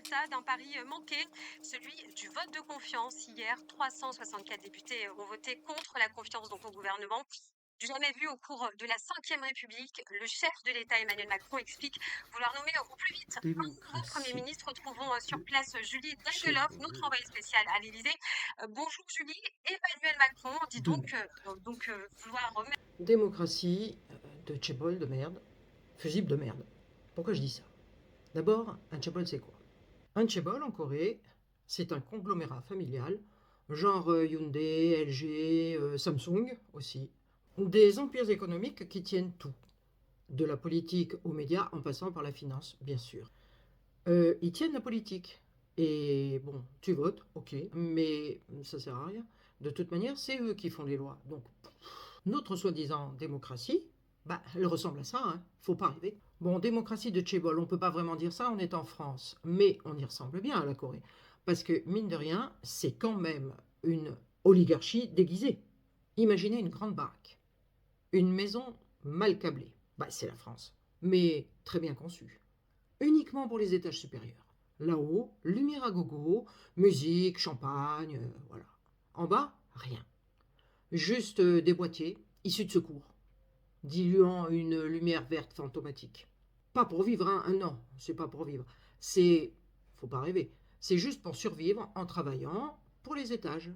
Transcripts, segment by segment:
ça d'un pari manqué, celui du vote de confiance. Hier, 364 députés ont voté contre la confiance donc au gouvernement. Du jamais vu au cours de la Ve République, le chef de l'État Emmanuel Macron explique vouloir nommer au plus vite un nouveau Premier Démocratie ministre. Trouvons sur de place Julie Degelov, notre Tchebolov envoyée spéciale à l'Élysée. Bonjour Julie, Emmanuel Macron dit de merde. donc vouloir remettre. Démocratie de Tchébol de merde. Fusible de merde. Pourquoi je dis ça? D'abord, un Tchébol c'est quoi? Un Tchébol en Corée, c'est un conglomérat familial, genre Hyundai, LG, Samsung aussi. Des empires économiques qui tiennent tout. De la politique aux médias en passant par la finance, bien sûr. Ils tiennent la politique. Et bon, tu votes, ok, mais ça sert à rien. De toute manière, c'est eux qui font les lois. Donc, notre soi-disant démocratie, bah, elle ressemble à ça, hein. Faut pas rêver. Bon, démocratie de Tchébol, on peut pas vraiment dire ça, on est en France, mais on y ressemble bien à la Corée. Parce que, mine de rien, c'est quand même une oligarchie déguisée. Imaginez une grande baraque, une maison mal câblée. Bah, c'est la France, mais très bien conçue uniquement pour les étages supérieurs. Là-haut, lumière à gogo, musique, champagne, voilà. En bas, rien. Juste des boîtiers issus de secours, diluant une lumière verte fantomatique. Pas pour vivre, hein, non, c'est pas pour vivre. C'est, faut pas rêver, c'est juste pour survivre en travaillant pour les étages.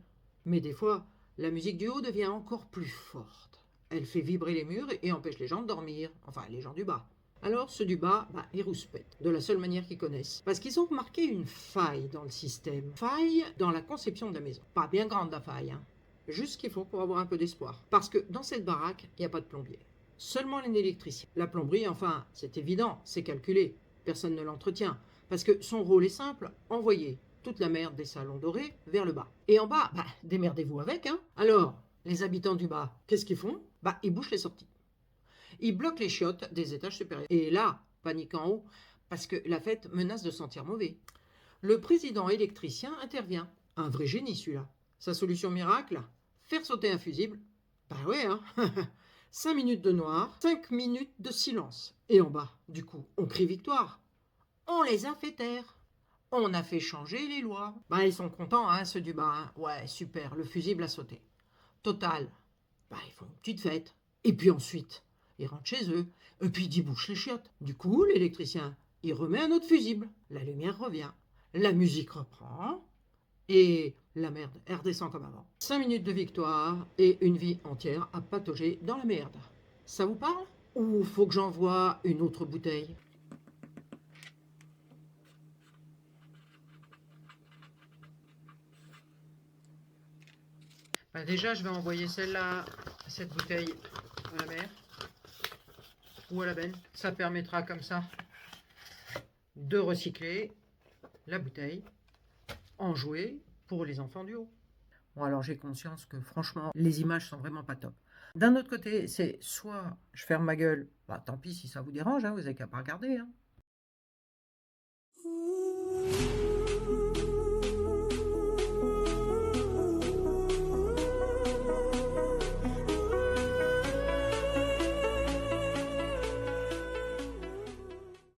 Mais des fois, la musique du haut devient encore plus forte. Elle fait vibrer les murs et empêche les gens de dormir, enfin les gens du bas. Alors ceux du bas, bah, ils rouspètent, de la seule manière qu'ils connaissent. Parce qu'ils ont remarqué une faille dans le système. Faille dans la conception de la maison. Pas bien grande la faille, hein. Juste ce qu'il faut pour avoir un peu d'espoir. Parce que dans cette baraque, il n'y a pas de plombier. Seulement un électricien. La plomberie, enfin, c'est évident, c'est calculé. Personne ne l'entretient. Parce que son rôle est simple, envoyer toute la merde des salons dorés vers le bas. Et en bas, bah, démerdez-vous avec, hein. Alors, les habitants du bas, qu'est-ce qu'ils font? Bah, ils bouchent les sorties. Ils bloquent les chiottes des étages supérieurs. Et là, panique en haut, parce que la fête menace de sentir mauvais. Le président électricien intervient. Un vrai génie celui-là. Sa solution miracle? Faire sauter un fusible. Bah ouais, hein. 5 minutes de noir, 5 minutes de silence. Et en bas, du coup, on crie victoire. On les a fait taire. On a fait changer les lois. Bah ils sont contents, hein, ceux du bas. Hein. Ouais, super, le fusible a sauté. Total. Bah ils font une petite fête. Et puis ensuite, ils rentrent chez eux. Et puis ils débouchent les chiottes. Du coup, l'électricien, il remet un autre fusible. La lumière revient. La musique reprend. Et la merde, elle redescend comme avant. 5 minutes de victoire et une vie entière à patauger dans la merde. Ça vous parle? Ou faut que j'envoie une autre bouteille? Bah déjà, je vais envoyer celle-là, cette bouteille, à la mer ou à la benne. Ça permettra comme ça de recycler la bouteille, en jouer pour les enfants du haut. Bon, alors j'ai conscience que franchement, les images sont vraiment pas top. D'un autre côté, c'est soit je ferme ma gueule, bah tant pis si ça vous dérange, hein, vous n'avez qu'à pas regarder. Hein.